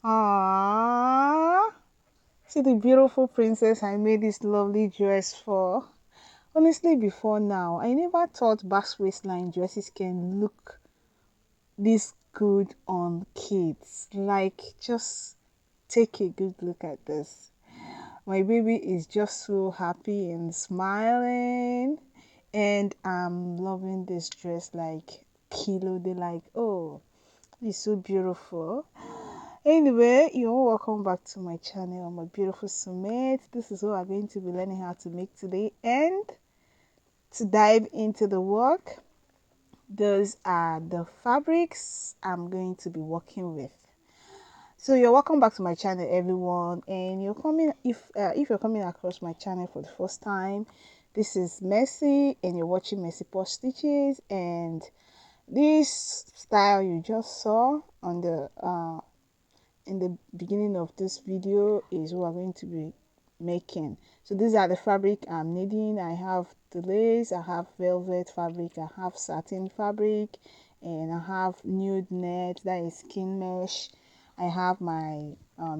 Ah, see the beautiful princess I made this lovely dress for. Honestly, before now, I never thought basque waistline dresses can look this good on kids. Like, just take a good look at this. My baby is just so happy and smiling, and I'm loving this dress like kilo. They like, oh, it's so beautiful. Anyway, you're welcome back to my channel, my beautiful Summit. This is what we're going to be learning how to make today. And to dive into the work, those are the fabrics I'm going to be working with. So you're welcome back to my channel, everyone. And you're coming if you're coming across my channel for the first time, this is Mercy, and you're watching Mercy Post Stitches. And this style you just saw on the in the beginning of this video is what we're going to be making. So these are the fabric I'm needing. I have the lace, I have velvet fabric, I have satin fabric, and I have nude net, that is skin mesh. I have my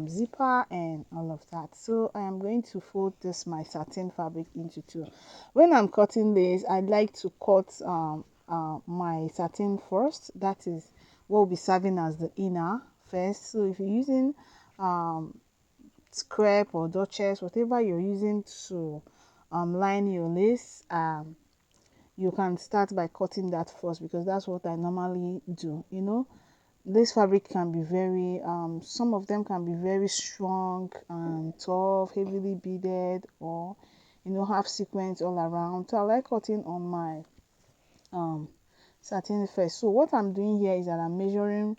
zipper and all of that. So I am going to fold this my satin fabric into two. When I'm cutting this, I like to cut my satin first. That is what will be serving as the inner first. So if you're using um, scrap or duchess, whatever you're using to line your lace, you can start by cutting that first, because that's what I normally do. You know, this fabric can be very some of them can be very strong and tough, heavily beaded, or have sequins all around. So I like cutting on my um satin first. So what I'm doing here is that I'm measuring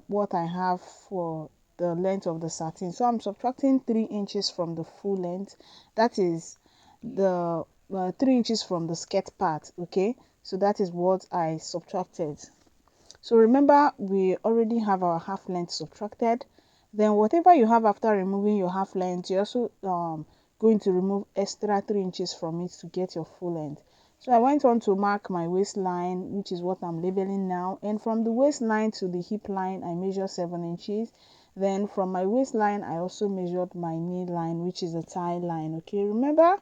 what I have for the length of the satin. So I'm subtracting 3 inches from the full length. That is the 3 inches from the skirt part. Okay, so that is what I subtracted. So remember, we already have our half length subtracted. Then whatever you have after removing your half length, you're also going to remove extra 3 inches from it to get your full length. So I went on to mark my waistline, which is what I'm labeling now. And from the waistline to the hip line, I measured 7 inches. Then from my waistline, I also measured my knee line, which is a tie line. Okay, remember,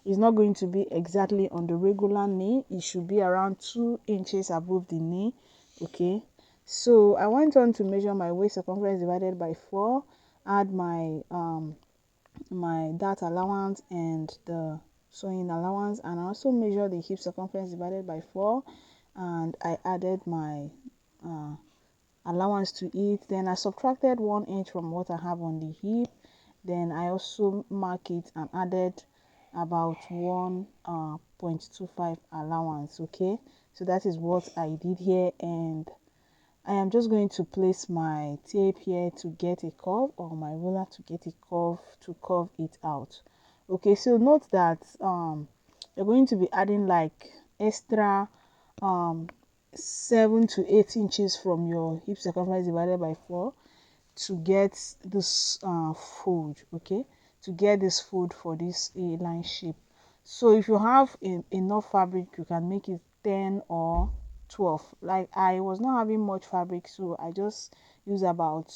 it's not going to be exactly on the regular knee. It should be around 2 inches above the knee. Okay, so I went on to measure my waist circumference divided by 4, add my dart allowance and the sewing allowance, and I also measure the hip circumference divided by 4, and I added my uh, allowance to it. Then I subtracted 1 inch from what I have on the hip. Then I also mark it and added about 1.25 allowance. Okay, so that is what I did here, and I am just going to place my tape here to get a curve, or my ruler to get a curve, to curve it out. Okay, so note that you're going to be adding like extra um 7 to 8 inches from your hip circumference divided by 4 to get this fold. Okay, to get this fold for this A line shape. So if you have enough fabric, you can make it 10 or 12. Like, I was not having much fabric, so I just use about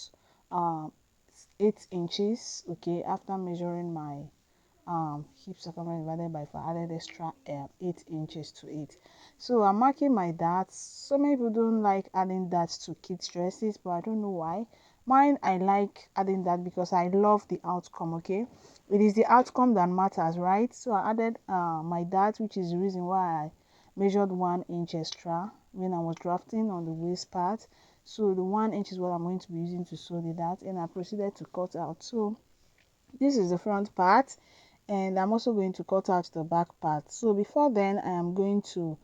um 8 inches. Okay, after measuring my hip circumference divided by 4, added extra 8 inches to it. So I'm marking my darts. So many people don't like adding darts to kids dresses, but I don't know why. Mine, I like adding that because I love the outcome. Okay, it is the outcome that matters, right? So I added my dart, which is the reason why I measured 1 inch extra when I was drafting on the waist part. So the 1 inch is what I'm going to be using to sew the dart, and I proceeded to cut out. So this is the front part, and I'm also going to cut out the back part. So before then, I am going to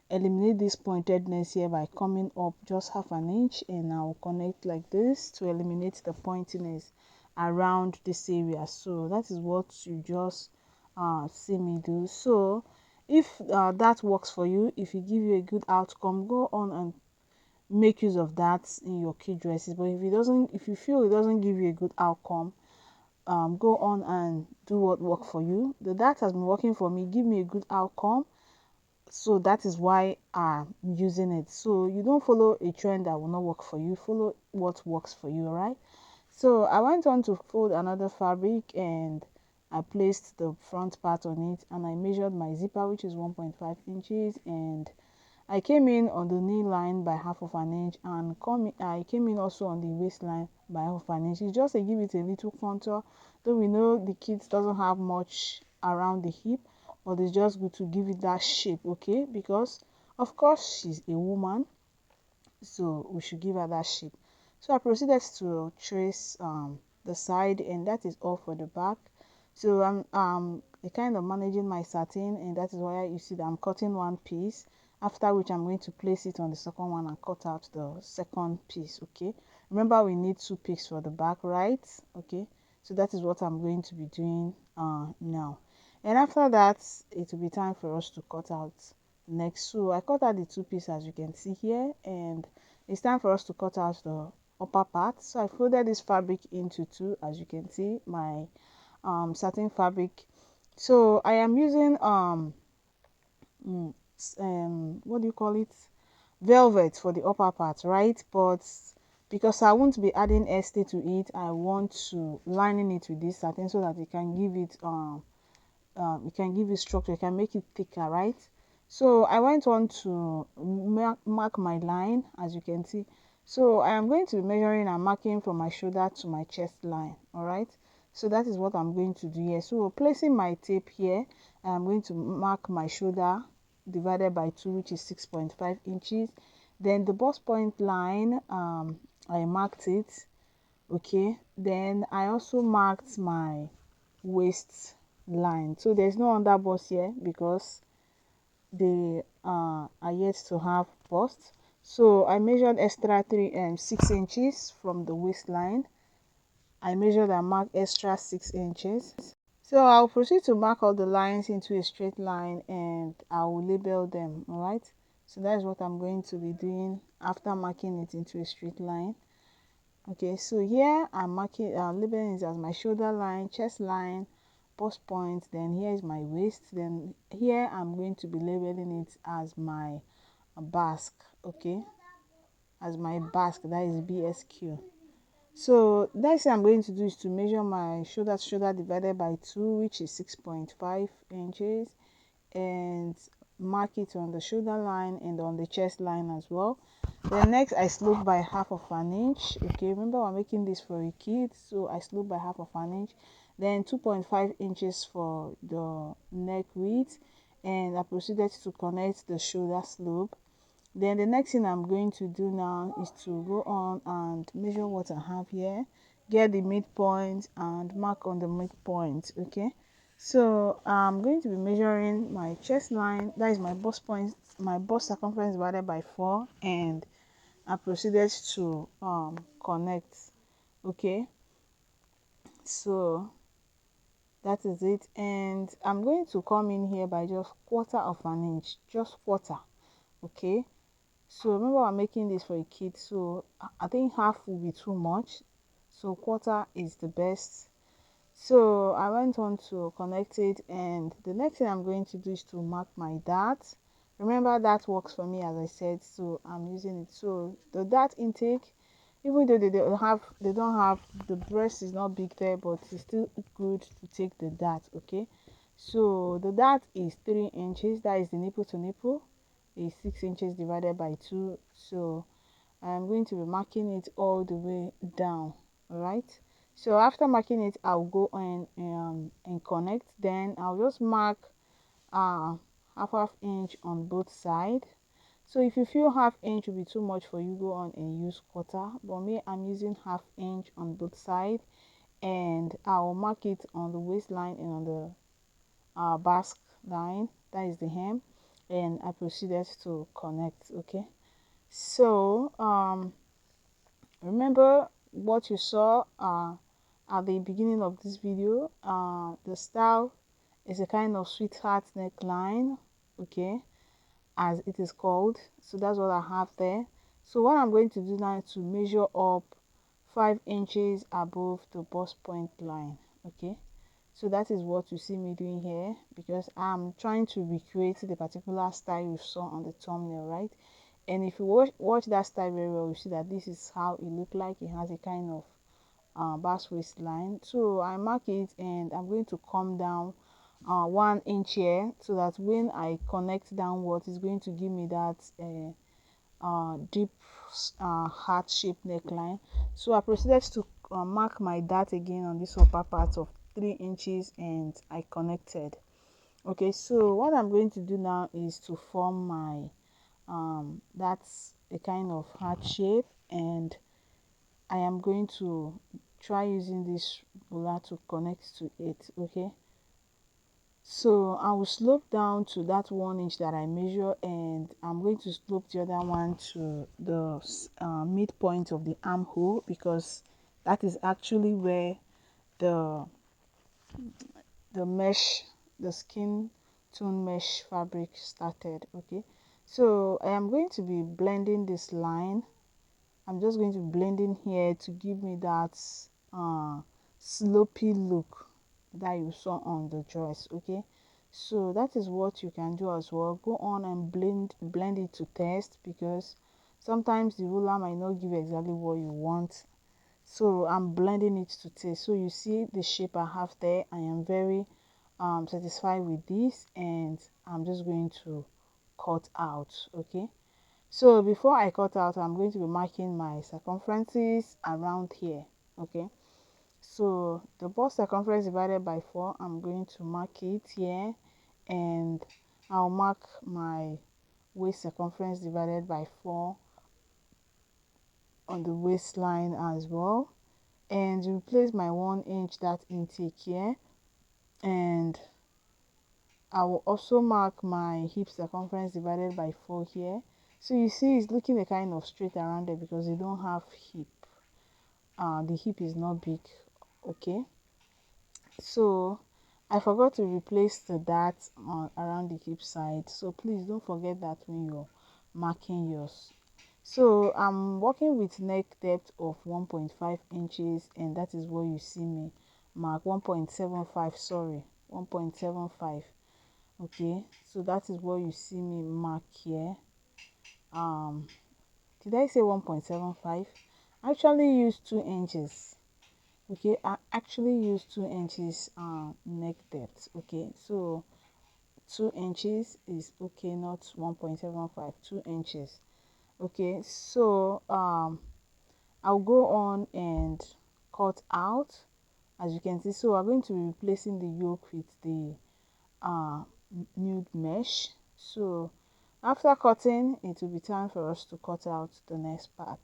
eliminate this pointedness here by coming up just half an inch, and I'll connect like this to eliminate the pointiness around this area. So that is what you just see me do. So if that works for you, if it give you a good outcome, go on and make use of that in your kid dresses. But if it doesn't, if you feel it doesn't give you a good outcome, go on and do what work for you. That has been working for me, give me a good outcome, so that is why I'm using it. So you don't follow a trend that will not work for you, follow what works for you. All right, So I went on to fold another fabric and I placed the front part on it, and I measured my zipper, which is 1.5 inches, and I came in on the knee line by half of an inch, and I came in also on the waistline by half of an inch. It's just to give it a little contour, though we know the kids doesn't have much around the hip, but it's just good to give it that shape, okay? Because of course she's a woman, so we should give her that shape. So I proceeded to trace the side, and that is all for the back. So I'm kind of managing my satin, and that is why you see that I'm cutting one piece, after which I'm going to place it on the second one and cut out the second piece. Okay, remember we need two pieces for the back, right? Okay, so that is what I'm going to be doing now, and after that it will be time for us to cut out next. So I cut out the two pieces as you can see here, and it's time for us to cut out the upper part. So I folded this fabric into two, as you can see, my satin fabric. So I am using mm, what do you call it, velvet for the upper part, right? But because I won't be adding st to it, I want to lining it with this satin so that it can give it structure, you can make it thicker, right? So I went on to mark my line, as you can see. So I am going to be measuring and marking from my shoulder to my chest line. All right, so that is what I'm going to do here. So placing my tape here, I'm going to mark my shoulder divided by 2, which is 6.5 inches. Then the bust point line, I marked it. Okay, then I also marked my waist line. So there's no under bust here because they are yet to have bust. So I measured extra 6 inches from the waistline. I measured and marked extra 6 inches. So I'll proceed to mark all the lines into a straight line, and I will label them. All right, so that's what I'm going to be doing after marking it into a straight line. Okay, so here I'm marking labeling it as my shoulder line, chest line, bust point, then here is my waist, then here I'm going to be labeling it as my basque. Okay, as my basque, that is BSQ. So next thing I'm going to do is to measure my shoulder to shoulder divided by 2, which is 6.5 inches, and mark it on the shoulder line and on the chest line as well. Then next I slope by half of an inch. Okay, remember we're making this for a kid, so I slope by half of an inch. Then 2.5 inches for the neck width, and I proceeded to connect the shoulder slope. Then the next thing I'm going to do now is to go on and measure what I have here, get the midpoint and mark on the midpoint. Okay, so I'm going to be measuring my chest line, that is my bust point, my bust circumference divided by 4, and I proceeded to connect. Okay, so that is it, and I'm going to come in here by just quarter of an inch, just quarter. Okay, so remember I'm making this for a kid, so I think half will be too much, so quarter is the best. So I went on to connect it, and the next thing I'm going to do is to mark my dart. Remember that works for me, as I said, so I'm using it. So the dart intake, even though they don't have the breast is not big there, but it's still good to take the dart. Okay, so the dart is 3 inches, that is the nipple to nipple, is 6 inches divided by 2. So I'm going to be marking it all the way down. All right, so after marking it, I'll go on and connect. Then I'll just mark half inch on both sides. So if you feel half inch will be too much for you, go on and use quarter, but me, I'm using half inch on both sides, and I'll mark it on the waistline and on the basque line, that is the hem, and I proceeded to connect. Okay, so remember what you saw at the beginning of this video. The style is a kind of sweetheart neckline, okay, as it is called. So that's what I have there. So what I'm going to do now is to measure up 5 inches above the bust point line. Okay, so that is what you see me doing here, because I'm trying to recreate the particular style you saw on the thumbnail, right? And if you watch that style very well, you see that this is how it looked like. It has a kind of bust waistline. So I mark it and I'm going to come down 1 inch here, so that when I connect downwards, it's going to give me that deep heart shaped neckline. So I proceeded to mark my dart again on this upper part of 3 inches, and I connected. Okay, so what I'm going to do now is to form my that's a kind of heart shape, and I am going to try using this ruler to connect to it. Okay, so I will slope down to that 1 inch that I measure, and I'm going to slope the other one to the midpoint of the armhole, because that is actually where the mesh, the skin tone mesh fabric started. Okay, so I am going to be blending this line. I'm just going to blend in here to give me that slopey look that you saw on the dress. Okay, so that is what you can do as well. Go on and blend it to test, because sometimes the ruler might not give exactly what you want. So I'm blending it to taste. So you see the shape I have there. I am very satisfied with this, and I'm just going to cut out. Okay, so before I cut out, I'm going to be marking my circumferences around here. Okay, so the bust circumference divided by 4, I'm going to mark it here, and I'll mark my waist circumference divided by 4 on the waistline as well, and replace my 1 inch that intake here, and I will also mark my hip circumference divided by 4 here. So you see it's looking a kind of straight around it because you don't have hip. The hip is not big. Okay, so I forgot to replace the dart around the hip side, so please don't forget that when you're marking yours. So I'm working with neck depth of 1.5 inches, and that is what you see me mark. 1.75, sorry, 1.75. Okay, so that is what you see me mark here. Did I say 1.75? I actually use 2 inches. Okay, I actually use 2 inches neck depth. Okay, so 2 inches is okay, not 1.75, 2 inches. Okay, so I'll go on and cut out, as you can see. So we're going to be replacing the yoke with the uh, nude mesh. So after cutting, it will be time for us to cut out the next part.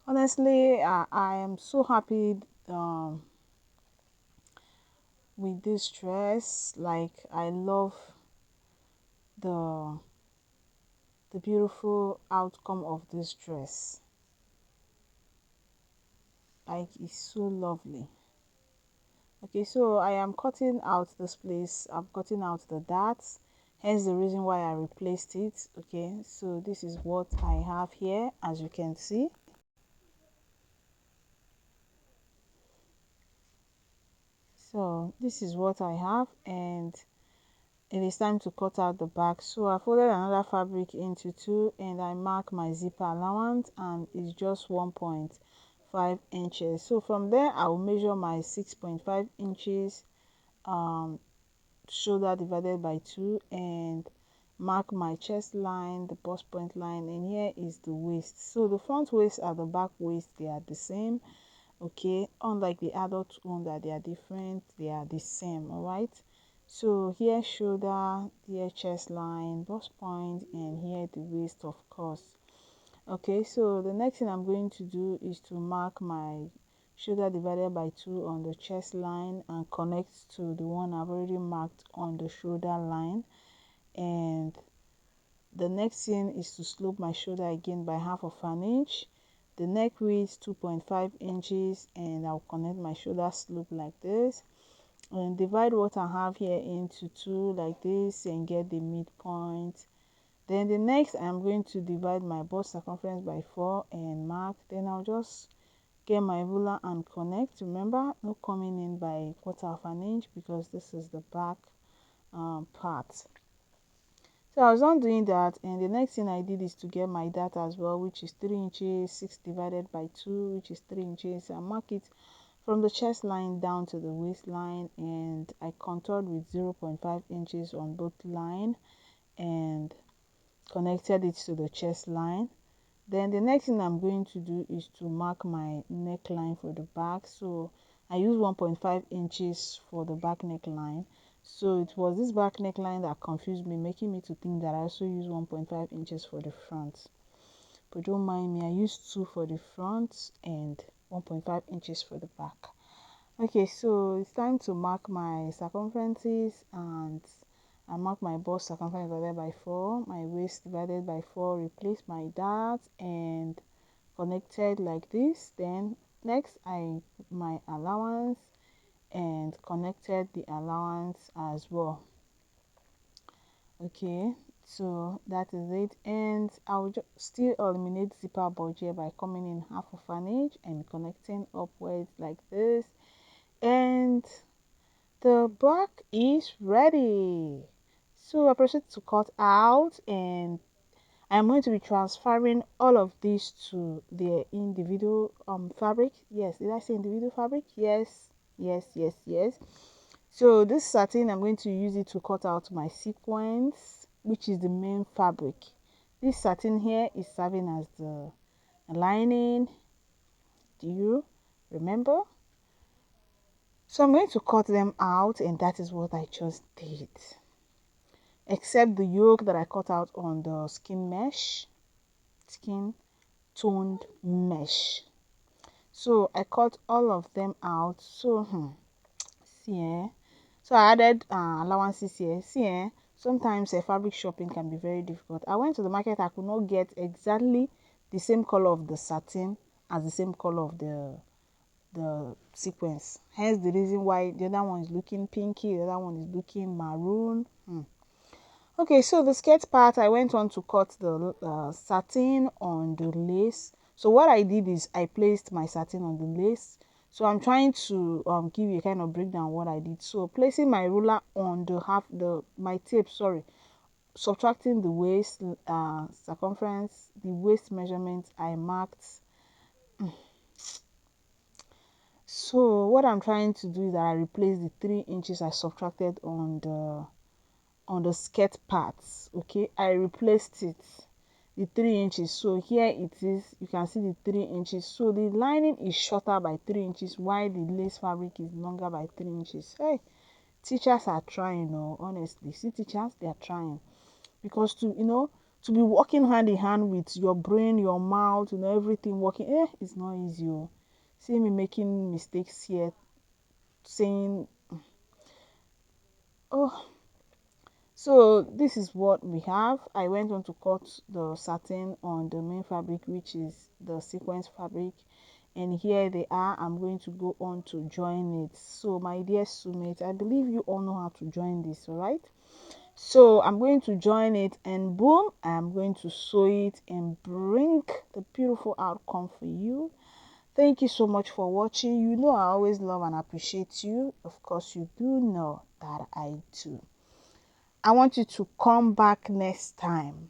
Honestly, I am so happy with this dress. Like, I love the beautiful outcome of this dress. Like, it's so lovely. Okay, so I am cutting out this place. I'm cutting out the darts, hence the reason why I replaced it. Okay, so this is what I have here, as you can see. So this is what I have, and it is time to cut out the back. So I folded another fabric into two, and I mark my zipper allowance, and it's just 1.5 inches. So from there I will measure my 6.5 inches shoulder divided by 2, and mark my chest line, the bust point line, and here is the waist. So the front waist and the back waist, they are the same. Okay, unlike the adult one that they are different, they are the same. All right, so here shoulder, here chest line, bust point, and here the waist, of course. Okay, so the next thing I'm going to do is to mark my shoulder divided by 2 on the chest line and connect to the one I've already marked on the shoulder line. And the next thing is to slope my shoulder again by half of an inch. The neck width 2.5 inches, and I'll connect my shoulder slope like this, and divide what I have here into two like this, and get the midpoint Then the next, I'm going to divide my bust circumference by 4 and mark. Then I'll just get my ruler and connect. Remember, no coming in by 1/4 inch because this is the back part. So I was done doing that, and the next thing I did is to get my dart as well, which is 3 inches. 6 divided by 2, which is 3 inches. I mark it from the chest line down to the waistline, and I contoured with 0.5 inches on both line and connected it to the chest line. Then the next thing I'm going to do is to mark my neckline for the back. So I use 1.5 inches for the back neckline. So it was this back neckline that confused me, making me to think that I also use 1.5 inches for the front. But don't mind me, I used 2 for the front and 1.5 inches for the back. Okay, so it's time to mark my circumferences, and I mark my bust circumference divided by 4, my waist divided by 4, replace my dart and connected like this. Then next I put my allowance and connected the allowance as well. Okay, so that is it, and I'll still eliminate zipper budget by coming in 1/2 inch and connecting upwards like this, and the back is ready. So I proceed to cut out, and I'm going to be transferring all of these to the individual fabric. Yes, did I say individual fabric? Yes, yes, yes, yes. So this satin, I'm going to use it to cut out my sequins, which is the main fabric. This satin here is serving as the lining. Do you remember? So I'm going to cut them out, and that is what I just did. Except the yoke that I cut out on the skin toned mesh. So I cut all of them out. So see, so I added allowances here. See, sometimes fabric shopping can be very difficult. I went to the market, I could not get exactly the same color of the satin as the same color of the sequence. Hence the reason why the other one is looking pinky, the other one is looking maroon. Okay, so the skirt part, I went on to cut the satin on the lace. So what I did is I placed my satin on the lace. So I'm trying to give you a kind of breakdown of what I did. So placing my ruler on my tape, sorry, subtracting the waist circumference, the waist measurement I marked. So what I'm trying to do is that I replace the 3 inches I subtracted on the skirt parts. Okay, I replaced it, the 3 inches. So here it is, you can see the 3 inches. So the lining is shorter by 3 inches while the lace fabric is longer by 3 inches. Hey, teachers are trying. Honestly, see, teachers, they are trying, because to be working hand in hand with your brain, your mouth, everything working, it's not easy. See me making mistakes here, saying, oh. So this is what we have. I went on to cut the satin on the main fabric, which is the sequence fabric, and here they are. I'm going to go on to join it. So my dear soulmate, I believe you all know how to join this, all right? So I'm going to join it, and boom, I'm going to sew it and bring the beautiful outcome for you. Thank you so much for watching. You know I always love and appreciate you. Of course, you do know that I do. I want you to come back next time.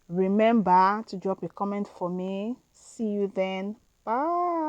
Remember to drop a comment for me. See you then. Bye.